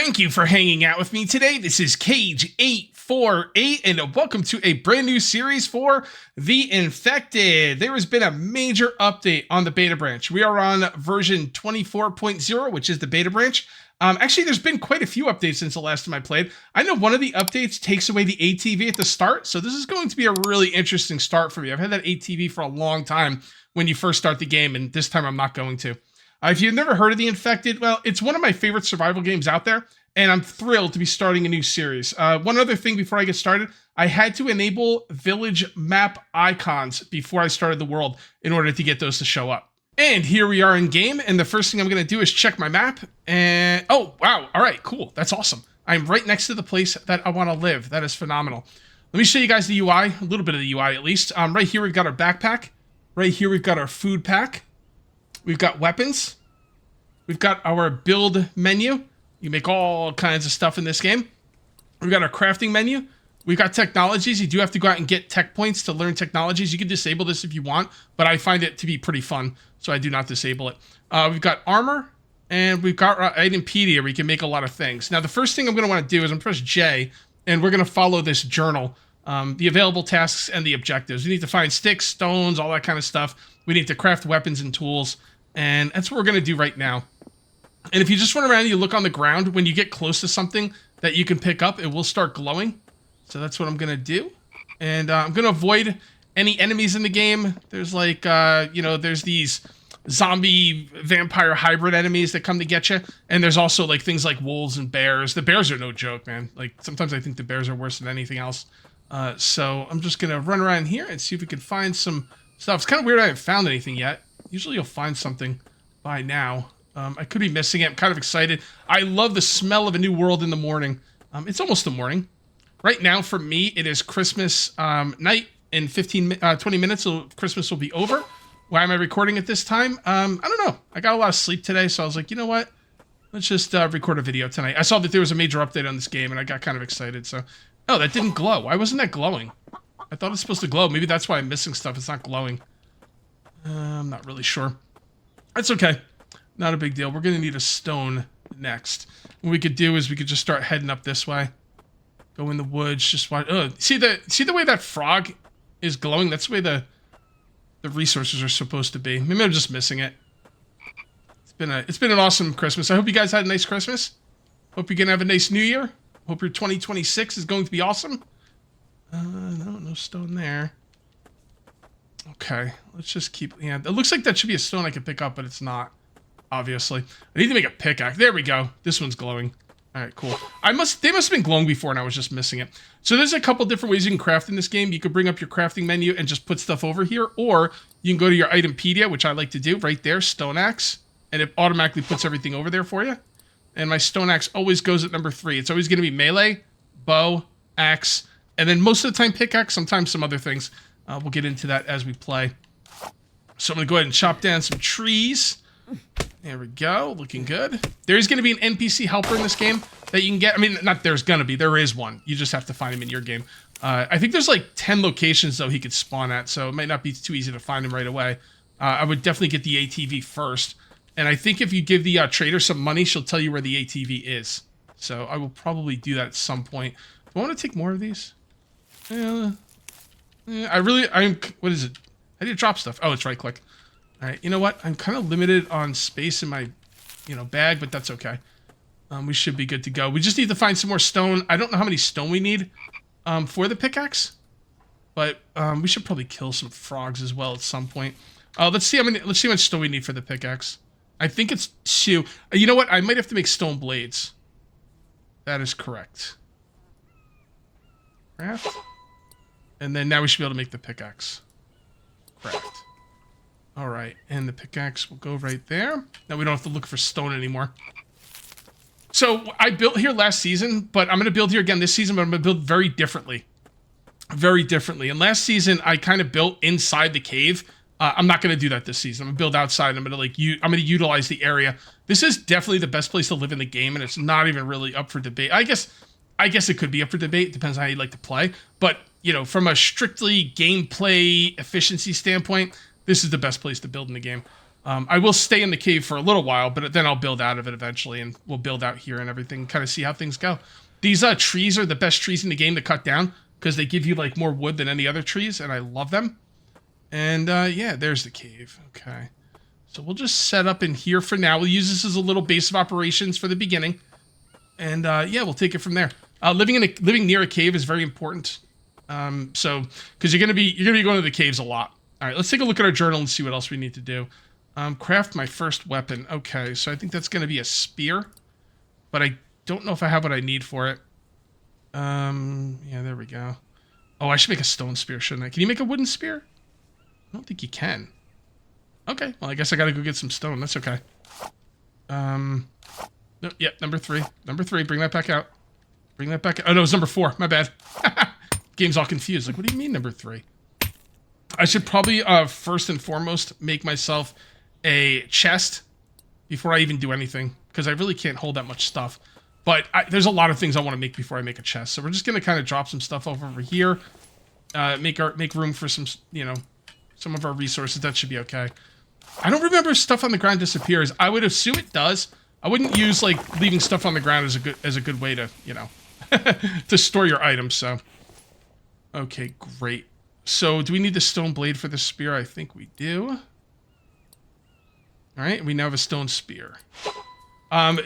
Thank you for hanging out with me today. This is Cage848, and welcome to a brand new series for The Infected. There has been a major update on the beta branch. We are on version 24.0, which is the beta branch. Actually, there's been quite a few updates since the last time I played. I know one of the updates takes away the ATV at the start, so this is going to be a really interesting start for me. I've had that ATV for a long time when you first start the game, and this time I'm not going to. If you've never heard of The Infected, well, it's one of my favorite survival games out there, and I'm thrilled to be starting a new series. One other thing before I get started, I had to enable village map icons before I started the world in order to get those to show up. And here we are in game, and the first thing I'm going to do is check my map, and oh, wow, all right, cool, that's awesome. I'm right next to the place that I want to live. That is phenomenal. Let me show you guys the UI, a little bit of the UI at least. Right here we've got our backpack. Right here we've got our food pack. We've got weapons. We've got our build menu. You make all kinds of stuff in this game. We've got our crafting menu. We've got technologies. You do have to go out and get tech points to learn technologies. You can disable this if you want, but I find it to be pretty fun, so I do not disable it. We've got armor, and we've got our itempedia where you can make a lot of things. Now, the first thing I'm going to want to do is I'm going to press J, and we're going to follow this journal, the available tasks and the objectives. We need to find sticks, stones, all that kind of stuff. We need to craft weapons and tools, and that's what we're going to do right now. And if you just run around and you look on the ground, when you get close to something that you can pick up, it will start glowing. So that's what I'm going to do. And I'm going to avoid any enemies in the game. There's like, there's these zombie vampire hybrid enemies that come to get you. And there's also like things like wolves and bears. The bears are no joke, man. Like sometimes I think the bears are worse than anything else. So I'm just going to run around here and see if we can find some stuff. It's kind of weird I haven't found anything yet. Usually you'll find something by now. I could be missing it. I'm kind of excited. I love the smell of a new world in the morning. It's almost the morning. Right now, for me, it is Christmas night. In 20 minutes, so Christmas will be over. Why am I recording at this time? I don't know. I got a lot of sleep today, so I was like, you know what? Let's just record a video tonight. I saw that there was a major update on this game, and I got kind of excited. So, oh, that didn't glow. Why wasn't that glowing? I thought it was supposed to glow. Maybe that's why I'm missing stuff. It's not glowing. I'm not really sure. That's okay. Not a big deal. We're going to need a stone next. What we could do is we could just start heading up this way. Go in the woods. Just watch. See the way that frog is glowing? That's the way the resources are supposed to be. Maybe I'm just missing it. It's been an awesome Christmas. I hope you guys had a nice Christmas. Hope you're going to have a nice New Year. Hope your 2026 is going to be awesome. No stone there. Okay. Let's just keep... Yeah, it looks like that should be a stone I can pick up, but it's not. Obviously. I need to make a pickaxe. There we go. This one's glowing. Alright, cool. They must have been glowing before and I was just missing it. So there's a couple different ways you can craft in this game. You could bring up your crafting menu and just put stuff over here, or you can go to your itempedia, which I like to do, right there, stone axe, and it automatically puts everything over there for you. And my stone axe always goes at number 3. It's always going to be melee, bow, axe, and then most of the time pickaxe, sometimes some other things. We'll get into that as we play. So I'm going to go ahead and chop down some trees. There we go, looking good. There's going to be an NPC helper in this game that you can get. I mean, not there's going to be, there is one. You just have to find him in your game. I think there's like 10 locations, though, he could spawn at, so it might not be too easy to find him right away. I would definitely get the ATV first. And I think if you give the trader some money, she'll tell you where the ATV is. So I will probably do that at some point. Do I want to take more of these? What is it? How do you drop stuff? Oh, it's right click. All right, you know what? I'm kind of limited on space in my, bag, but that's okay. We should be good to go. We just need to find some more stone. I don't know how many stone we need for the pickaxe, but we should probably kill some frogs as well at some point. Let's see how much stone we need for the pickaxe. I think it's 2. You know what? I might have to make stone blades. That is correct. Craft. And then now we should be able to make the pickaxe. Craft. All right, and the pickaxe will go right there. Now we don't have to look for stone anymore. So I built here last season, but I'm going to build here again this season, but I'm going to build very differently. Very differently. And last season, I kind of built inside the cave. I'm not going to do that this season. I'm going to build outside. I'm going to utilize the area. This is definitely the best place to live in the game, and it's not even really up for debate. I guess it could be up for debate. It depends on how you like to play. But, from a strictly gameplay efficiency standpoint, this is the best place to build in the game. I will stay in the cave for a little while, but then I'll build out of it eventually, and we'll build out here and everything, kind of see how things go. These trees are the best trees in the game to cut down because they give you like more wood than any other trees, and I love them. And yeah, there's the cave. Okay, so we'll just set up in here for now. We'll use this as a little base of operations for the beginning, and yeah, we'll take it from there. Living near a cave is very important. So because you're gonna be going to the caves a lot. All right, let's take a look at our journal and see what else we need to do. Craft my first weapon. Okay, so I think that's going to be a spear, but I don't know if I have what I need for it. Yeah, there we go. Oh, I should make a stone spear, shouldn't I? Can you make a wooden spear? I don't think you can. Okay, well, I guess I got to go get some stone. That's okay. No, yeah, number 3. Number 3, bring that back out. Bring that back out. Oh, no, it's number 4. My bad. Game's all confused. Like, what do you mean number 3? I should probably, first and foremost, make myself a chest before I even do anything, because I really can't hold that much stuff. But there's a lot of things I want to make before I make a chest. So we're just going to kind of drop some stuff over here, make room for some, you know, some of our resources. That should be okay. I don't remember if stuff on the ground disappears. I would assume it does. I wouldn't use like leaving stuff on the ground as a good way to, you know, to store your items. So, okay, great. So, do we need the stone blade for the spear? I think we do. All right, we now have a stone spear.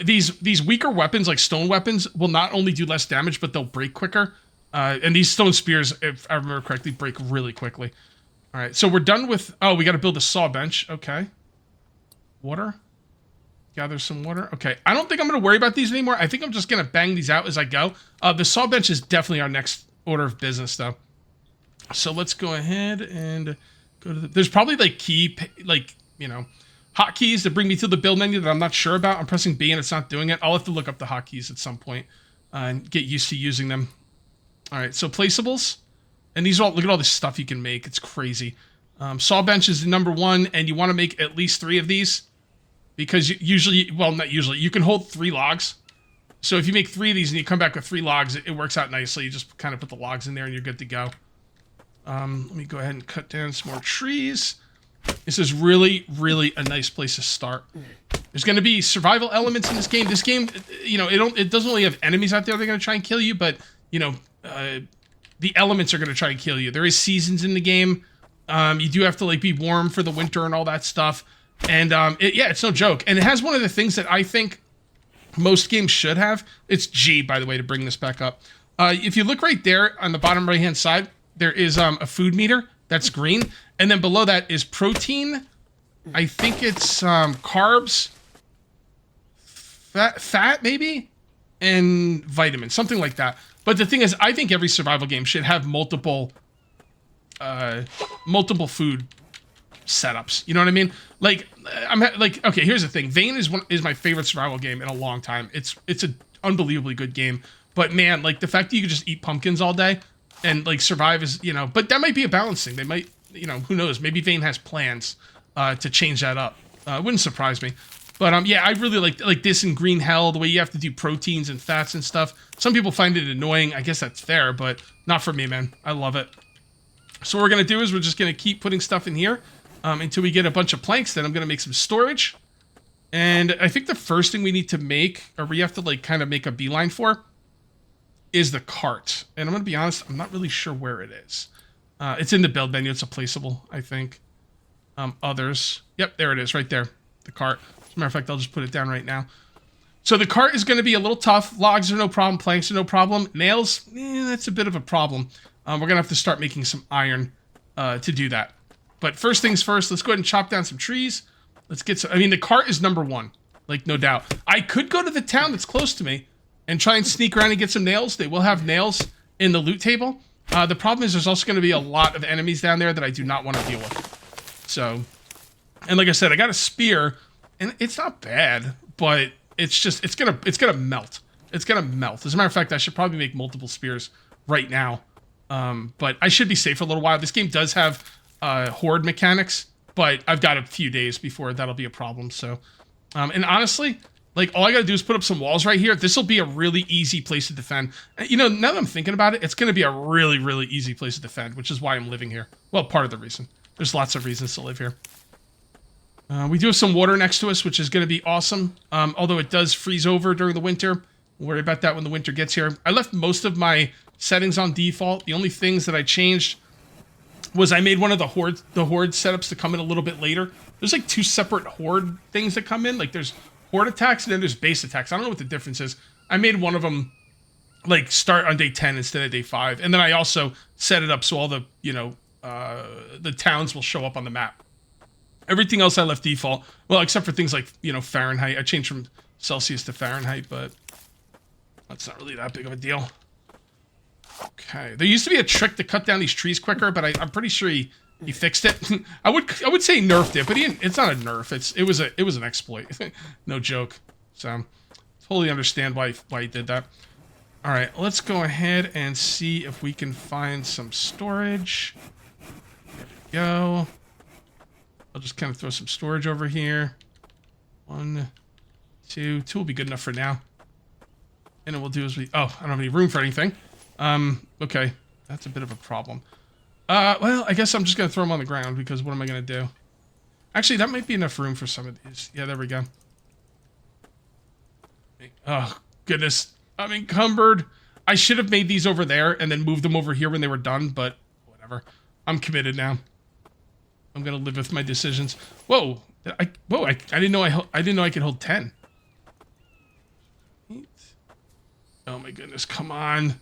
These weaker weapons, like stone weapons, will not only do less damage, but they'll break quicker. And these stone spears, if I remember correctly, break really quickly. All right, so we're done with... Oh, we got to build a saw bench. Okay. Water. Gather some water. Okay, I don't think I'm going to worry about these anymore. I think I'm just going to bang these out as I go. The saw bench is definitely our next order of business, though. So let's go ahead and go to the... There's probably, like, you know, hotkeys that bring me to the build menu that I'm not sure about. I'm pressing B and it's not doing it. I'll have to look up the hotkeys at some point and get used to using them. All right, so placeables. And these are all... Look at all this stuff you can make. It's crazy. Saw bench is the number 1, and you want to make at least 3 of these. Because usually... Well, not usually. You can hold 3 logs. So if you make 3 of these and you come back with 3 logs, it works out nicely. You just kind of put the logs in there and you're good to go. Let me go ahead and cut down some more trees. This is really, really a nice place to start. There's going to be survival elements in this game. This game, you know, it doesn't really have enemies out there that are going to try and kill you, but, you know, the elements are going to try and kill you. There is seasons in the game. You do have to, like, be warm for the winter and all that stuff. And, yeah, it's no joke. And it has one of the things that I think most games should have. It's G, by the way, to bring this back up. If you look right there on the bottom right-hand side, there is a food meter that's green, and then below that is protein. I think it's carbs, fat maybe, and vitamins, something like that. But the thing is, I think every survival game should have multiple food setups. You know what I mean? Like okay, here's the thing. Vane is my favorite survival game in a long time. It's an unbelievably good game. But man, like the fact that you could just eat pumpkins all day and like survive is, you know, but that might be a balancing. They might, you know, who knows? Maybe Vane has plans to change that up. It wouldn't surprise me. But yeah, I really like this in Green Hell, the way you have to do proteins and fats and stuff. Some people find it annoying. I guess that's fair, but not for me, man. I love it. So what we're gonna do is we're just gonna keep putting stuff in here until we get a bunch of planks. Then I'm gonna make some storage. And I think the first thing we need to make, or we have to like kind of make a beeline for, is the cart. And I'm going to be honest, I'm not really sure where it is. It's in the build menu. It's a placeable, I think. Others. Yep, there it is, right there. The cart. As a matter of fact, I'll just put it down right now. So the cart is going to be a little tough. Logs are no problem. Planks are no problem. Nails, that's a bit of a problem. We're going to have to start making some iron to do that. But first things first, let's go ahead and chop down some trees. Let's get some... I mean, the cart is number 1. Like, no doubt. I could go to the town that's close to me and try and sneak around and get some nails. They will have nails in the loot table. The problem is there's also going to be a lot of enemies down there that I do not want to deal with. So, and like I said, I got a spear, and it's not bad, but it's just, it's gonna melt. It's gonna melt. As a matter of fact, I should probably make multiple spears right now. But I should be safe for a little while. This game does have horde mechanics, but I've got a few days before that'll be a problem. So, and honestly, like, all I gotta do is put up some walls right here. This will be a really easy place to defend. You know, now that I'm thinking about it, it's gonna be a really, really easy place to defend, which is why I'm living here. Well, part of the reason. There's lots of reasons to live here. We do have some water next to us, which is going to be awesome. Although it does freeze over during the winter. We'll worry about that when the winter gets here. I left most of my settings on default. The only things that I changed was I made one of the horde setups to come in a little bit later. There's like 2 separate horde things that come in. Like there's horde attacks and then there's base attacks. I don't know what the difference is. I made one of them like start on day 10 instead of day 5. And then I also set it up so all the, the towns will show up on the map. Everything else I left default. Well, except for things like, Fahrenheit. I changed from Celsius to Fahrenheit, but that's not really that big of a deal. Okay. There used to be a trick to cut down these trees quicker, but I'm pretty sure he fixed it. I would say nerfed it, but it's not a nerf. It was an exploit. No joke. So totally understand why he did that. All right, let's go ahead and see if we can find some storage. There we go. I'll just kind of throw some storage over here. 1, 2 will be good enough for now. And then we'll do is I don't have any room for anything. Okay, that's a bit of a problem. Well, I guess I'm just gonna throw them on the ground because what am I gonna do? Actually, that might be enough room for some of these. Yeah, there we go. Oh, goodness. I'm encumbered. I should have made these over there and then moved them over here when they were done, but whatever. I'm committed now. I'm gonna live with my decisions. Whoa! I didn't know I could hold 10. Oh my goodness! Come on,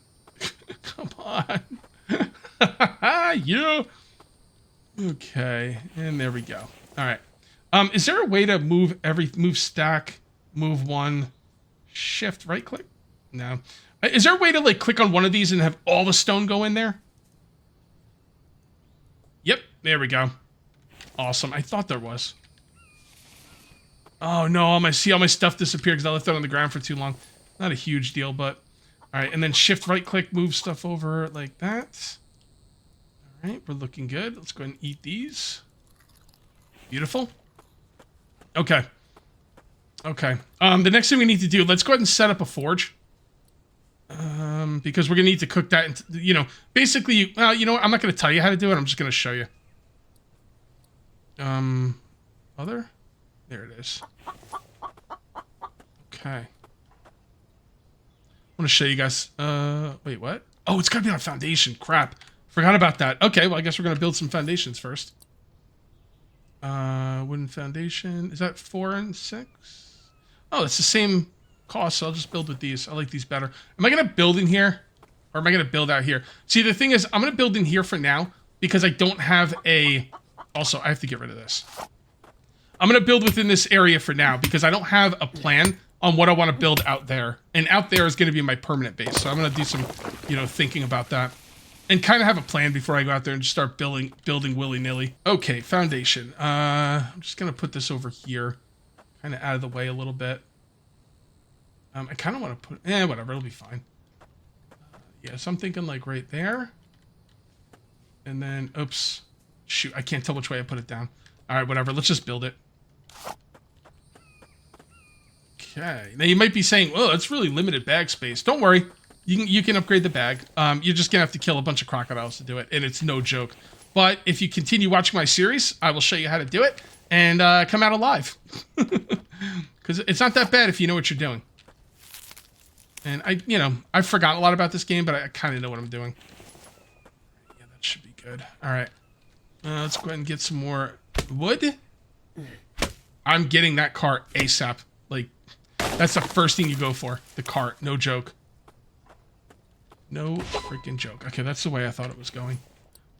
come on! Yeah. Okay, and there we go. All right. Is there a way to move stack, move one, shift right click? No. Is there a way to like click on one of these and have all the stone go in there? Yep, there we go. Awesome. I thought there was. Oh no, all my stuff disappeared because I left it on the ground for too long. Not a huge deal, but all right. And then shift right click, move stuff over like that. All right, we're looking good. Let's go ahead and eat these. Beautiful. Okay. Okay. The next thing we need to do, let's go ahead and set up a forge. Because we're gonna need to cook that into, basically, well, you know what? I'm not gonna tell you how to do it. I'm just gonna show you. Other? There it is. Okay. I want to show you guys. Wait, what? Oh, it's gotta be on foundation. Crap. Forgot about that. Okay, well, I guess we're gonna build some foundations first. Wooden foundation. Is that 4 and 6? Oh, it's the same cost, so I'll just build with these. I like these better. Am I gonna build in here? Or am I gonna build out here? See, the thing is, I'm gonna build in here for now, because I don't have a... Also, I have to get rid of this. I'm gonna build within this area for now, because I don't have a plan on what I want to build out there. And out there is gonna be my permanent base, so I'm gonna do some, thinking about that. And kind of have a plan before I go out there and just start building willy-nilly. Okay, foundation. I'm just gonna put this over here. Kind of out of the way a little bit. I kind of want to put... whatever, it'll be fine. Yeah, so I'm thinking like right there. And then, oops. Shoot, I can't tell which way I put it down. All right, whatever, let's just build it. Okay, now you might be saying, well, that's really limited bag space. Don't worry, you can upgrade the bag. You're just gonna have to kill a bunch of crocodiles to do it, and it's no joke. But if you continue watching my series, I will show you how to do it and come out alive. Because it's not that bad if you know what you're doing. And I've forgotten a lot about this game, but I kind of know what I'm doing. Yeah, that should be good. All right, let's go ahead and get some more wood. I'm getting that cart ASAP. Like, that's the first thing you go for. The cart, no joke. No freaking joke. Okay, that's the way I thought it was going,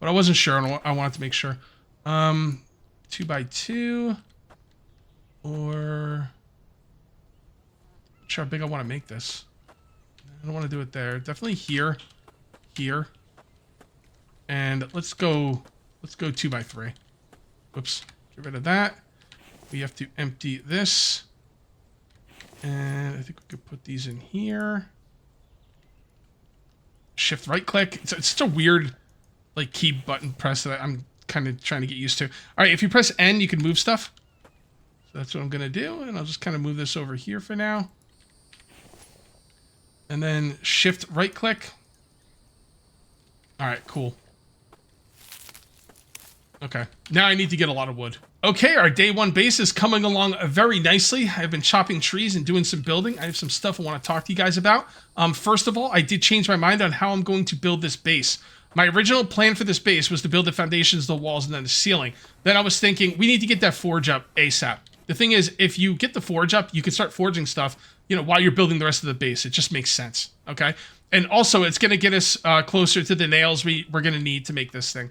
but I wasn't sure, and I wanted to make sure. 2x2, or not sure how big I want to make this. I don't want to do it there. Definitely here, and let's go 2x3. Whoops, get rid of that. We have to empty this, and I think we could put these in here. Shift right click. It's such a weird like key button press that I'm kind of trying to get used to. All right, if you press N, you can move stuff. So that's what I'm gonna do, and I'll just kind of move this over here for now. And then shift right click. All right, cool. Okay, now I need to get a lot of wood. Okay, our day one base is coming along very nicely. I've been chopping trees and doing some building. I have some stuff I want to talk to you guys about. First of all, I did change my mind on how I'm going to build this base. My original plan for this base was to build the foundations, the walls, and then the ceiling. Then I was thinking, we need to get that forge up ASAP. The thing is, if you get the forge up, you can start forging stuff, while you're building the rest of the base. It just makes sense, okay? And also, it's going to get us closer to the nails we're going to need to make this thing.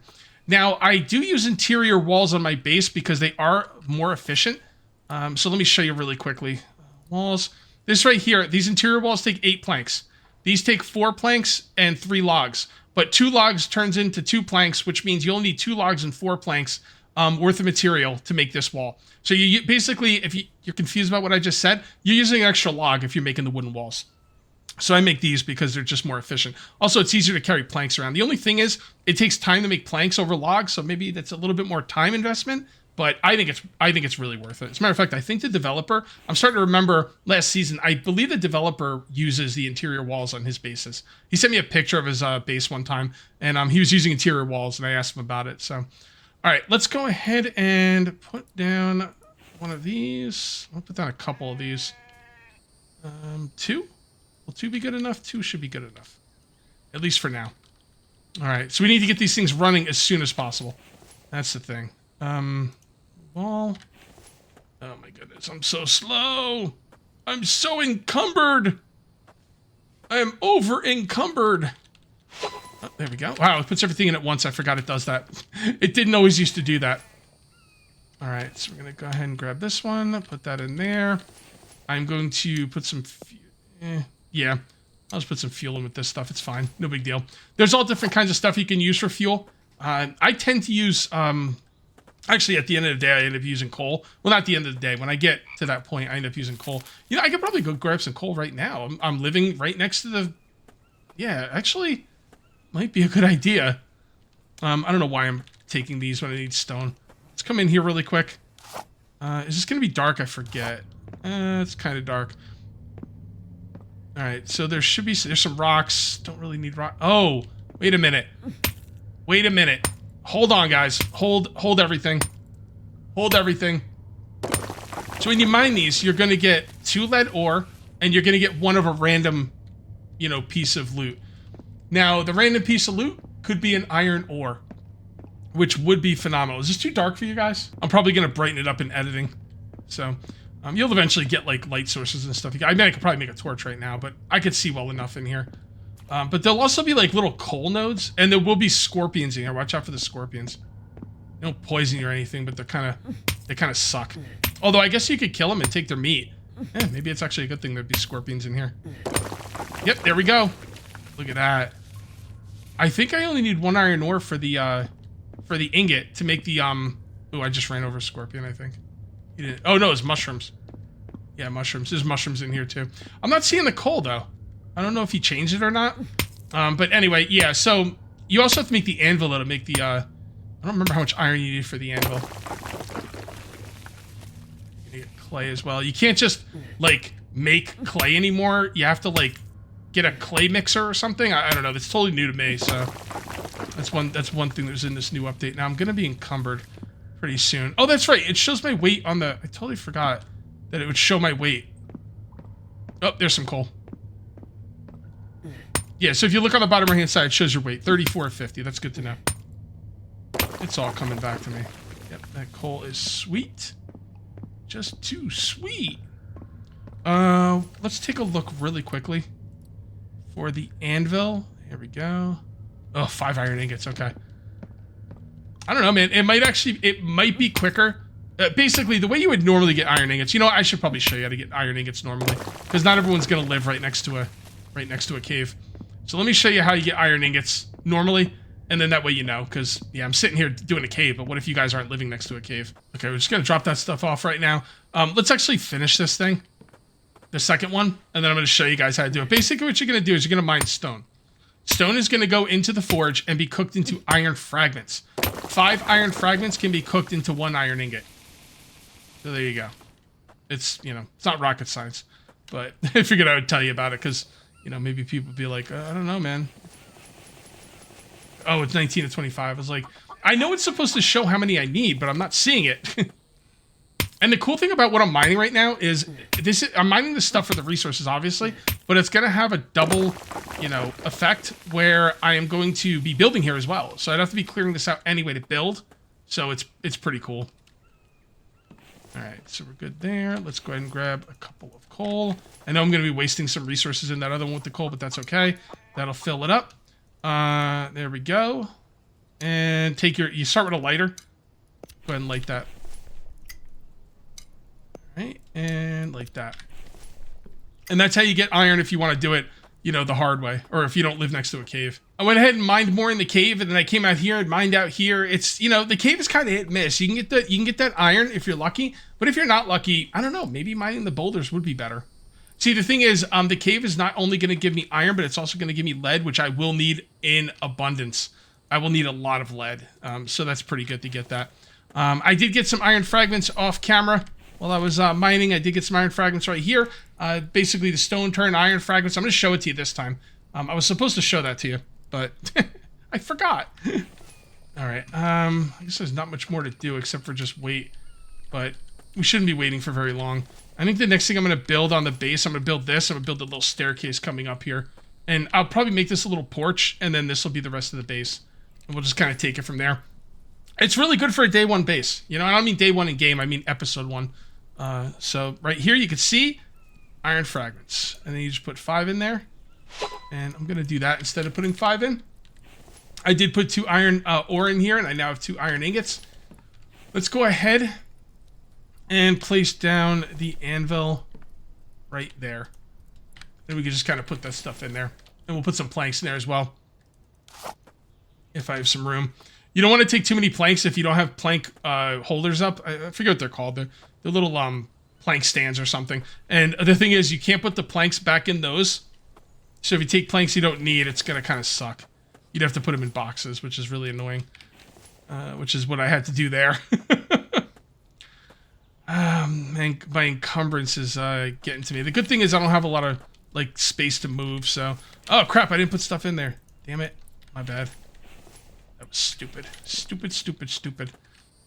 Now, I do use interior walls on my base because they are more efficient. So let me show you really quickly. Walls. This right here, these interior walls take 8 planks. These take 4 planks and 3 logs. But 2 logs turns into 2 planks, which means you'll need 2 logs and 4 planks worth of material to make this wall. So you basically, if you're confused about what I just said, you're using an extra log if you're making the wooden walls. So I make these because they're just more efficient. Also, it's easier to carry planks around. The only thing is, it takes time to make planks over logs, so maybe that's a little bit more time investment. But I think it's really worth it. As a matter of fact, I think the developer, I'm starting to remember last season, I believe the developer uses the interior walls on his bases. He sent me a picture of his base one time, and he was using interior walls, and I asked him about it. So, all right, let's go ahead and put down one of these. I'll put down a couple of these. 2. Will 2 be good enough? 2 should be good enough. At least for now. All right, so we need to get these things running as soon as possible. That's the thing. Wall. Oh my goodness, I'm so slow. I'm so encumbered. I am over encumbered. Oh, there we go. Wow, it puts everything in at once. I forgot it does that. It didn't always used to do that. All right, so we're going to go ahead and grab this one, put that in there. I'm going to put some... yeah, I'll just put some fuel in with this stuff. It's fine. No big deal. There's all different kinds of stuff you can use for fuel. I tend to use... actually, at the end of the day, I end up using coal. Well, not the end of the day. When I get to that point, I end up using coal. I could probably go grab some coal right now. I'm living right next to the... Yeah, actually, might be a good idea. I don't know why I'm taking these when I need stone. Let's come in here really quick. Is this going to be dark? I forget. It's kind of dark. All right, so there's some rocks. Don't really need rock. Oh, wait a minute. Wait a minute. Hold on, guys. Hold everything. Hold everything. So when you mine these, you're going to get 2 lead ore, and you're going to get one of a random, piece of loot. Now, the random piece of loot could be an iron ore, which would be phenomenal. Is this too dark for you guys? I'm probably going to brighten it up in editing. So, you'll eventually get, light sources and stuff. I could probably make a torch right now, but I could see well enough in here. But there'll also be, little coal nodes, and there will be scorpions in here. Watch out for the scorpions. They don't poison you or anything, but they kind of suck. Although, I guess you could kill them and take their meat. Yeah, maybe it's actually a good thing there'd be scorpions in here. Yep, there we go. Look at that. I think I only need 1 iron ore for the ingot to make the, Oh, I just ran over a scorpion, I think. He didn't... Oh, no, it's mushrooms. Yeah, mushrooms. There's mushrooms in here, too. I'm not seeing the coal, though. I don't know if he changed it or not. But anyway, yeah, so you also have to make the anvil to make the, I don't remember how much iron you need for the anvil. You need clay as well. You can't just, make clay anymore. You have to, get a clay mixer or something. I don't know. That's totally new to me, so that's one thing that was in this new update. Now, I'm going to be encumbered pretty soon. Oh, that's right. It shows my weight on the... I totally forgot that it would show my weight. Oh, there's some coal. Yeah, so if you look on the bottom right-hand side, it shows your weight. 34.50. That's good to know. It's all coming back to me. Yep, that coal is sweet. Just too sweet. Let's take a look really quickly for the anvil. Here we go. Oh, 5 iron ingots. Okay. I don't know, man. It might be quicker. Basically, the way you would normally get iron ingots. I should probably show you how to get iron ingots normally, because not everyone's gonna live right next to a cave. So let me show you how you get iron ingots normally, and then that way because, yeah, I'm sitting here doing a cave, but what if you guys aren't living next to a cave? Okay, we're just going to drop that stuff off right now. Let's actually finish this thing, the second one, and then I'm going to show you guys how to do it. Basically, what you're going to do is you're going to mine stone. Stone is going to go into the forge and be cooked into iron fragments. 5 iron fragments can be cooked into 1 iron ingot. So there you go. It's, it's not rocket science, but I figured I would tell you about it because... maybe people would be like, I don't know, man. Oh, it's 19 to 25. I was like, I know it's supposed to show how many I need, but I'm not seeing it. And the cool thing about what I'm mining right now is I'm mining this stuff for the resources, obviously, but it's going to have a double, effect where I am going to be building here as well. So I'd have to be clearing this out anyway to build. So it's pretty cool. All right, so we're good there. Let's go ahead and grab a couple of coal. I know I'm going to be wasting some resources in that other one with the coal, but that's okay. That'll fill it up. There we go. And you start with a lighter. Go ahead and light that. All right, and like that. And that's how you get iron if you want to do it, the hard way, or if you don't live next to a cave. I went ahead and mined more in the cave, and then I came out here and mined out here. It's, the cave is kind of hit and miss. You can get that iron if you're lucky, but if you're not lucky, I don't know, maybe mining the boulders would be better. See, the thing is, the cave is not only going to give me iron, but it's also going to give me lead, which I will need in abundance. I will need a lot of lead, so that's pretty good to get that. I did get some iron fragments off camera while I was mining. I did get some iron fragments right here. Basically, the stone turned iron fragments. I'm going to show it to you this time. I was supposed to show that to you, but I forgot. All right. I guess there's not much more to do except for just wait, but we shouldn't be waiting for very long. I think the next thing I'm going to build on the base, I'm going to build this. I'm going to build a little staircase coming up here. And I'll probably make this a little porch, and then this will be the rest of the base. And we'll just kind of take it from there. It's really good for a day one base. I don't mean day one in game, I mean episode 1. So right here you can see iron fragments. And then you just put 5 in there. And I'm going to do that instead of putting 5 in. I did put 2 iron ore in here, and I now have 2 iron ingots. Let's go ahead and place down the anvil right there. Then we can just kind of put that stuff in there. And we'll put some planks in there as well, if I have some room. You don't want to take too many planks if you don't have plank holders up. I forget what they're called. They're little plank stands or something. And the thing is, you can't put the planks back in those. So if you take planks you don't need, it's going to kind of suck. You'd have to put them in boxes, which is really annoying. Which is what I had to do there. Man, my encumbrance is getting to me. The good thing is I don't have a lot of space to move, so... Oh, crap, I didn't put stuff in there. Damn it. My bad. That was stupid. Stupid.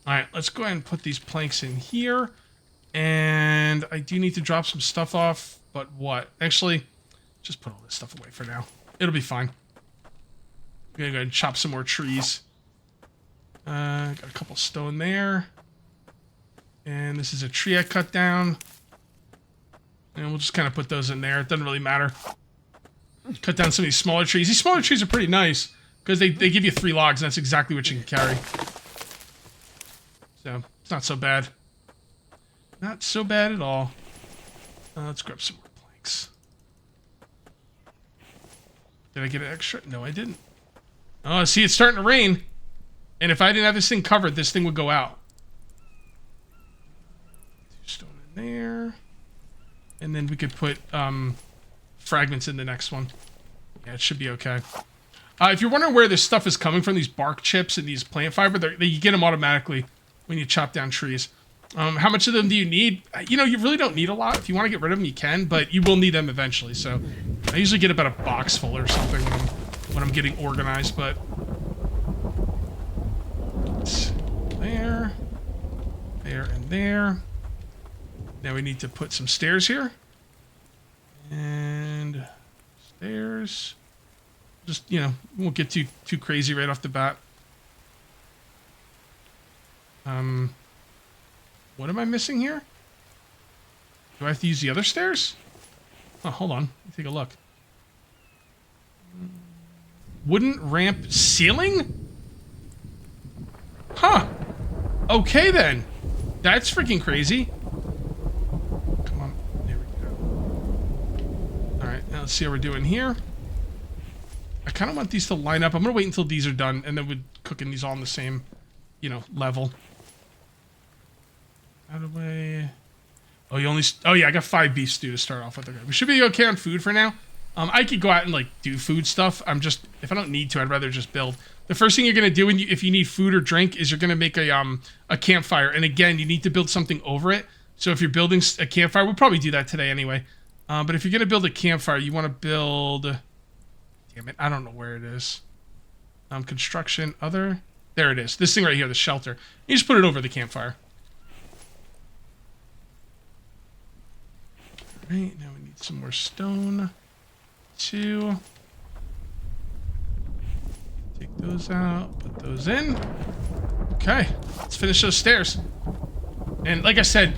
Alright, let's go ahead and put these planks in here. And I do need to drop some stuff off, but what? Actually, just put all this stuff away for now. It'll be fine. I'm gonna go ahead and chop some more trees. Got a couple stone there. And this is a tree I cut down. And we'll just kind of put those in there. It doesn't really matter. Cut down some of these smaller trees. These smaller trees are pretty nice, because they give you 3 logs, and that's exactly what you can carry. So, it's not so bad. Not so bad at all. Let's grab some more planks. Did I get an extra? No, I didn't. Oh, see, it's starting to rain. And if I didn't have this thing covered, this thing would go out. 2 stone in there. And then we could put fragments in the next one. Yeah, it should be okay. If you're wondering where this stuff is coming from, these bark chips and these plant fiber, you get them automatically when you chop down trees. How much of them do you need? You really don't need a lot. If you want to get rid of them, you can, but you will need them eventually. So I usually get about a box full or something when I'm getting organized, but... There. There and there. Now we need to put some stairs here. And stairs. Just, won't get too crazy right off the bat. What am I missing here? Do I have to use the other stairs? Oh, hold on. Let me take a look. Wooden ramp ceiling? Huh. Okay, then. That's freaking crazy. Come on. There we go. Alright, now let's see how we're doing here. I kind of want these to line up. I'm going to wait until these are done, and then we're cooking these all on the same, level. Out of the way. Oh, yeah, I got 5 beef stew to start off with. Okay. We should be okay on food for now. I could go out and, do food stuff. If I don't need to, I'd rather just build. The first thing you're going to do if you need food or drink is you're going to make a campfire. And again, you need to build something over it. So if you're building a campfire, we'll probably do that today anyway. But if you're going to build a campfire, you want to build... Damn it, I don't know where it is. Construction, other... There it is. This thing right here, the shelter. You just put it over the campfire. Right, now we need some more stone. 2. Take those out, put those in. Okay, let's finish those stairs. And like I said,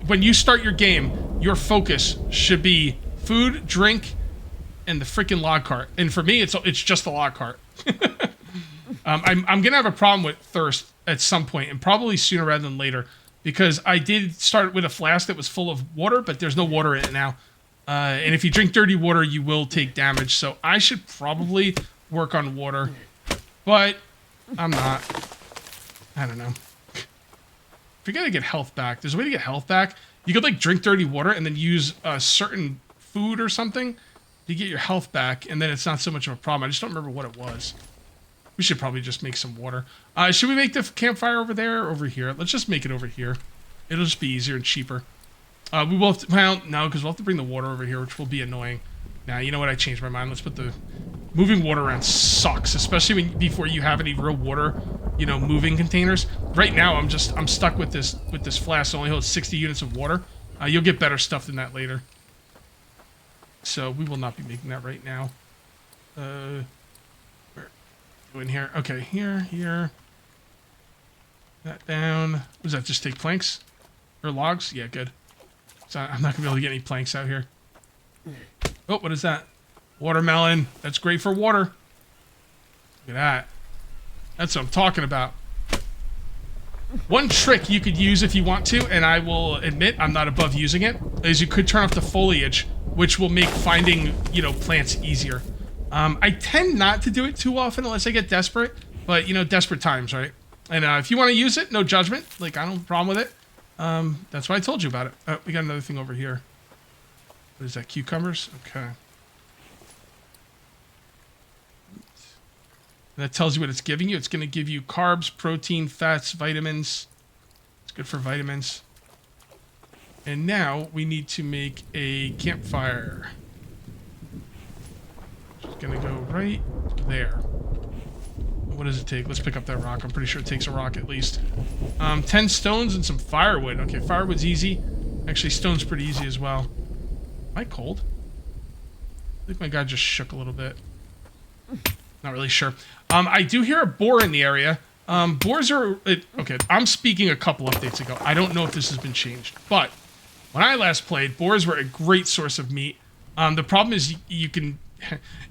when you start your game, your focus should be food, drink, and the freaking log cart. And for me, it's just the log cart. I'm gonna have a problem with thirst at some point, and probably sooner rather than later, because I did start with a flask that was full of water, but there's no water in it now. And if you drink dirty water, you will take damage. So I should probably work on water, but I'm not. I don't know. If you're gonna get health back, there's a way to get health back. You could like drink dirty water and then use a certain food or something to get your health back, and then it's not so much of a problem. I just don't remember what it was. We should probably just make some water. Should we make the campfire over there or over here? Let's just make it over here. It'll just be easier and cheaper. We will have to, well, no, because we'll have to bring the water over here, which will be annoying. Now, you know what? I changed my mind. Let's put the... Moving water around sucks, especially before you have any real water, you know, moving containers. Right now, I'm stuck with this flask. It only holds 60 units of water. You'll get better stuff than that later. So we will not be making that right now. Where? In here. Okay, here. That down. What does that just take? Planks? Or logs? Yeah, good. So I'm not gonna be able to get any planks out here. Oh, what is that? Watermelon. That's great for water. Look at that. That's what I'm talking about. One trick you could use if you want to, and I will admit I'm not above using it, is you could turn off the foliage, which will make finding, you know, plants easier. I tend not to do it too often unless I get desperate, but, you know, desperate times, right? And if you want to use it, no judgment. Like, I don't have a problem with it. That's why I told you about it. Oh, we got another thing over here. What is that? Cucumbers? Okay. And that tells you what it's giving you. It's going to give you carbs, protein, fats, vitamins. It's good for vitamins. And now we need to make a campfire. Just going to go right there. What does it take? Let's pick up that rock. I'm pretty sure it takes a rock at least. 10 stones and some firewood. Okay, firewood's easy. Actually, stone's pretty easy as well. Am I cold? I think my guy just shook a little bit. Not really sure. I do hear a boar in the area. Boars are... okay, I'm speaking a couple updates ago. I don't know if this has been changed. But when I last played, boars were a great source of meat. The problem is you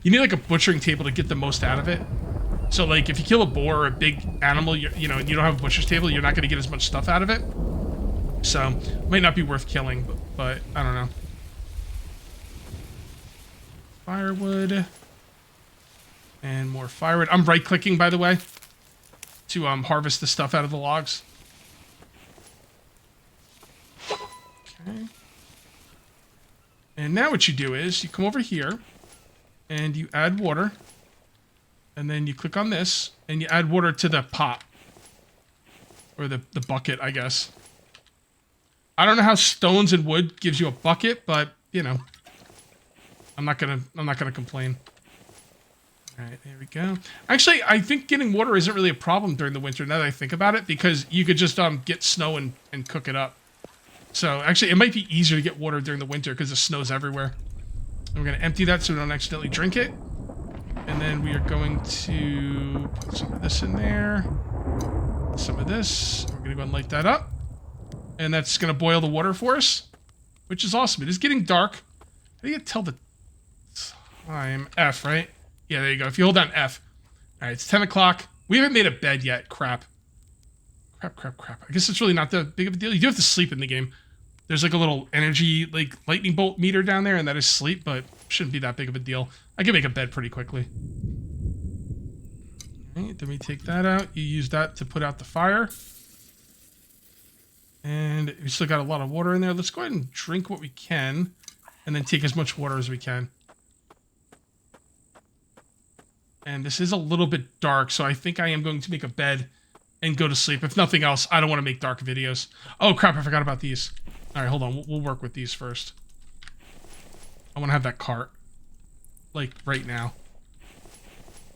need like a butchering table to get the most out of it. So like if you kill a boar or a big animal, you know, and you don't have a butcher's table, you're not going to get as much stuff out of it. So it might not be worth killing, but I don't know. Firewood. And more firewood. I'm right-clicking, by the way, to harvest the stuff out of the logs. Okay. And now what you do is you come over here and you add water. And then you click on this and you add water to the pot. Or the bucket, I guess. I don't know how stones and wood gives you a bucket, but, you know. I'm not gonna complain. Alright, there we go. Actually, I think getting water isn't really a problem during the winter, now that I think about it, because you could just get snow and cook it up. So, actually, it might be easier to get water during the winter, because the snow's everywhere. And we're going to empty that so we don't accidentally drink it. And then we are going to put some of this in there. Some of this. We're going to go and light that up. And that's going to boil the water for us, which is awesome. It is getting dark. How do you tell the time? F, right? Yeah, there you go. If you hold down F. All right, it's 10 o'clock. We haven't made a bed yet. Crap. Crap. I guess it's really not that big of a deal. You do have to sleep in the game. There's like a little energy, like lightning bolt meter down there, and that is sleep, but shouldn't be that big of a deal. I can make a bed pretty quickly. All right, then we take that out. You use that to put out the fire. And we still got a lot of water in there. Let's go ahead and drink what we can, and then take as much water as we can. And this is a little bit dark, so I think I am going to make a bed and go to sleep. If nothing else, I don't want to make dark videos. Oh, crap, I forgot about these. All right, hold on. We'll work with these first. I want to have that cart. Like, right now.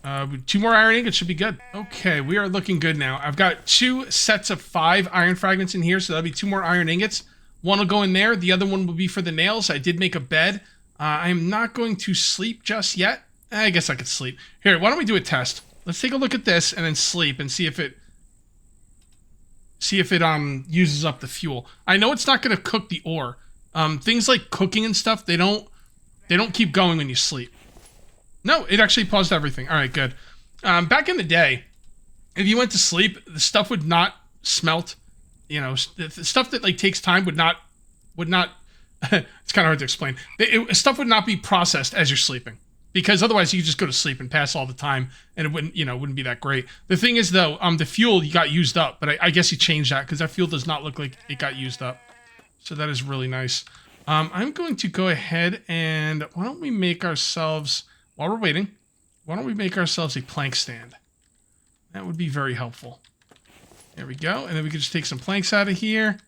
2 more iron ingots should be good. Okay, we are looking good now. I've got 2 sets of 5 iron fragments in here, so that'll be 2 more iron ingots. One will go in there. The other one will be for the nails. I did make a bed. I'm not going to sleep just yet. I guess I could sleep. Here, why don't we do a test? Let's take a look at this and then sleep and see if it uses up the fuel. I know it's not going to cook the ore. Things like cooking and stuff, they don't keep going when you sleep. No, it actually paused everything. All right, good. Back in the day, if you went to sleep, the stuff would not smelt. You know, the stuff that like takes time would not. It's kind of hard to explain. Stuff would not be processed as you're sleeping, because otherwise you could just go to sleep and pass all the time, and it wouldn't be that great. The thing is though, the fuel got used up, but I guess you changed that because that fuel does not look like it got used up. So that is really nice. I'm going to go ahead and why don't we make ourselves, while we're waiting, why don't we make ourselves a plank stand? That would be very helpful. There we go. And then we can just take some planks out of here.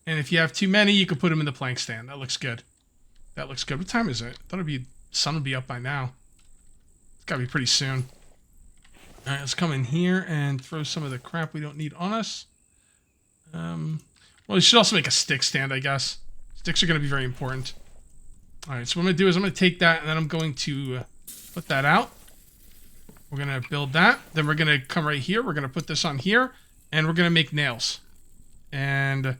And if you have too many, you can put them in the plank stand. That looks good. That looks good. What time is it? I thought the sun would be up by now. It's got to be pretty soon. All right, let's come in here and throw some of the crap we don't need on us. Well, we should also make a stick stand, I guess. Sticks are going to be very important. All right, so what I'm going to do is I'm going to take that and then I'm going to put that out. We're going to build that. Then we're going to come right here. We're going to put this on here. And we're going to make nails. And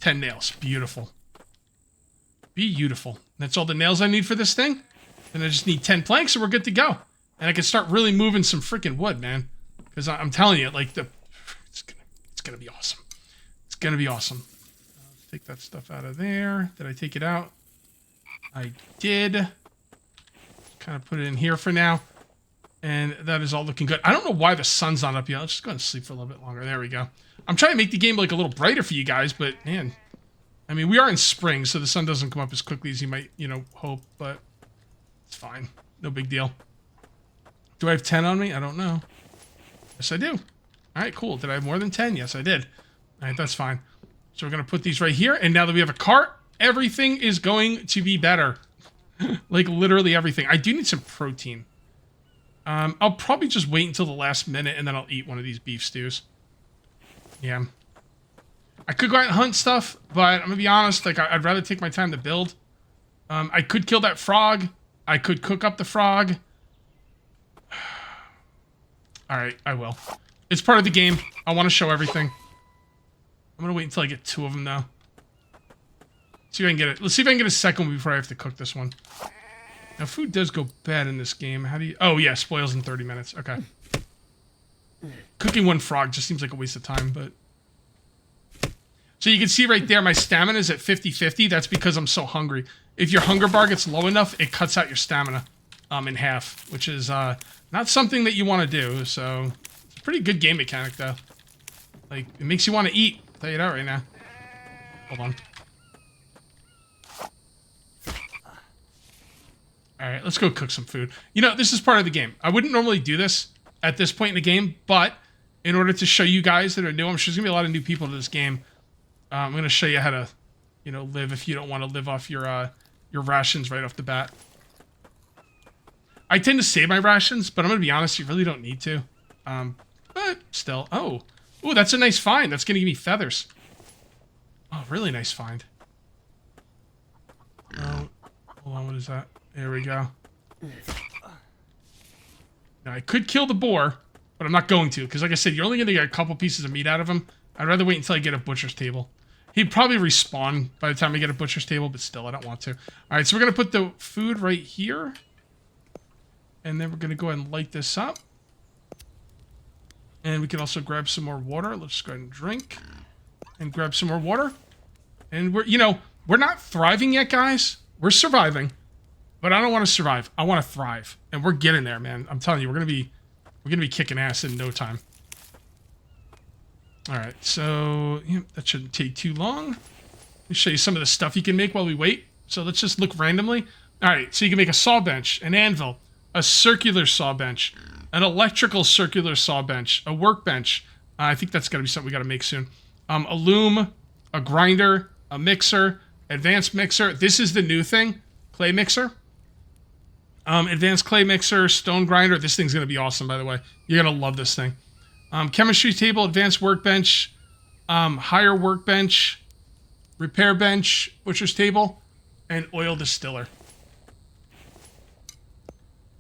10 nails. Beautiful. Beautiful. That's all the nails I need for this thing. Then I just need 10 planks and we're good to go. And I can start really moving some freaking wood, man. Because I'm telling you, like, it's gonna be awesome. It's gonna be awesome. Let's take that stuff out of there. Did I take it out? I did. Kind of put it in here for now. And that is all looking good. I don't know why the sun's not up yet. Let's just go and sleep for a little bit longer. There we go. I'm trying to make the game like a little brighter for you guys, but man, I mean, we are in spring, so the sun doesn't come up as quickly as you might, hope, but it's fine. No big deal. Do I have 10 on me? I don't know. Yes, I do. All right, cool. Did I have more than 10? Yes, I did. All right, that's fine. So we're going to put these right here, and now that we have a cart, everything is going to be better. Like, literally everything. I do need some protein. I'll probably just wait until the last minute and then I'll eat one of these beef stews. Yeah. I could go out and hunt stuff, but I'm gonna be honest, like, I'd rather take my time to build. I could kill that frog. I could cook up the frog. Alright, I will. It's part of the game. I want to show everything. I'm gonna wait until I get 2 of them, though. See if I can get it. Let's see if I can get a second one before I have to cook this one. Now, food does go bad in this game. How do you... Oh, yeah, spoils in 30 minutes. Okay. Cooking one frog just seems like a waste of time, but... So you can see right there, my stamina is at 50-50. That's because I'm so hungry. If your hunger bar gets low enough, it cuts out your stamina in half, which is not something that you want to do. So, it's a pretty good game mechanic, though. Like, it makes you want to eat. I'll tell you that right now. Hold on. Alright, let's go cook some food. This is part of the game. I wouldn't normally do this at this point in the game, but in order to show you guys that are new, I'm sure there's going to be a lot of new people to this game. I'm going to show you how to, live if you don't want to live off your rations right off the bat. I tend to save my rations, but I'm going to be honest, you really don't need to. But still. Oh, that's a nice find. That's going to give me feathers. Oh, really nice find. Oh, hold on, what is that? There we go. Now, I could kill the boar, but I'm not going to, because like I said, you're only going to get a couple pieces of meat out of him. I'd rather wait until I get a butcher's table. He'd probably respawn by the time I get a butcher's table, but still, I don't want to. All right, so we're going to put the food right here. And then we're going to go ahead and light this up. And we can also grab some more water. Let's just go ahead and drink. And grab some more water. And we're not thriving yet, guys. We're surviving. But I don't want to survive. I want to thrive. And we're getting there, man. I'm telling you, we're gonna be kicking ass in no time. Alright, so that shouldn't take too long. Let me show you some of the stuff you can make while we wait. So let's just look randomly. Alright, so you can make a saw bench, an anvil, a circular saw bench, an electrical circular saw bench, a workbench. I think that's gotta be something we gotta make soon. A loom, a grinder, a mixer, advanced mixer. This is the new thing. Clay mixer. Advanced clay mixer, stone grinder. This thing's going to be awesome, by the way. You're going to love this thing. Chemistry table, advanced workbench, higher workbench, repair bench, butcher's table, and oil distiller.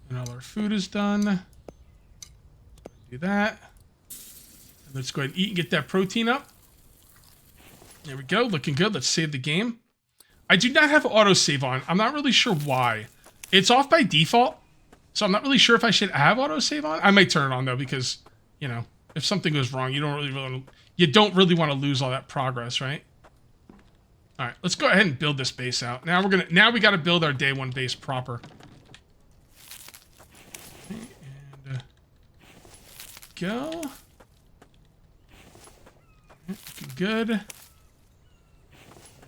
And all our food is done. Do that. And let's go ahead and eat and get that protein up. There we go. Looking good. Let's save the game. I do not have autosave on. I'm not really sure why. It's off by default. So I'm not really sure if I should have autosave on. I might turn it on though because, you know, if something goes wrong, you don't really want to lose all that progress, right? All right, let's go ahead and build this base out. Now we got to build our day one base proper. Okay, and go. Looking good.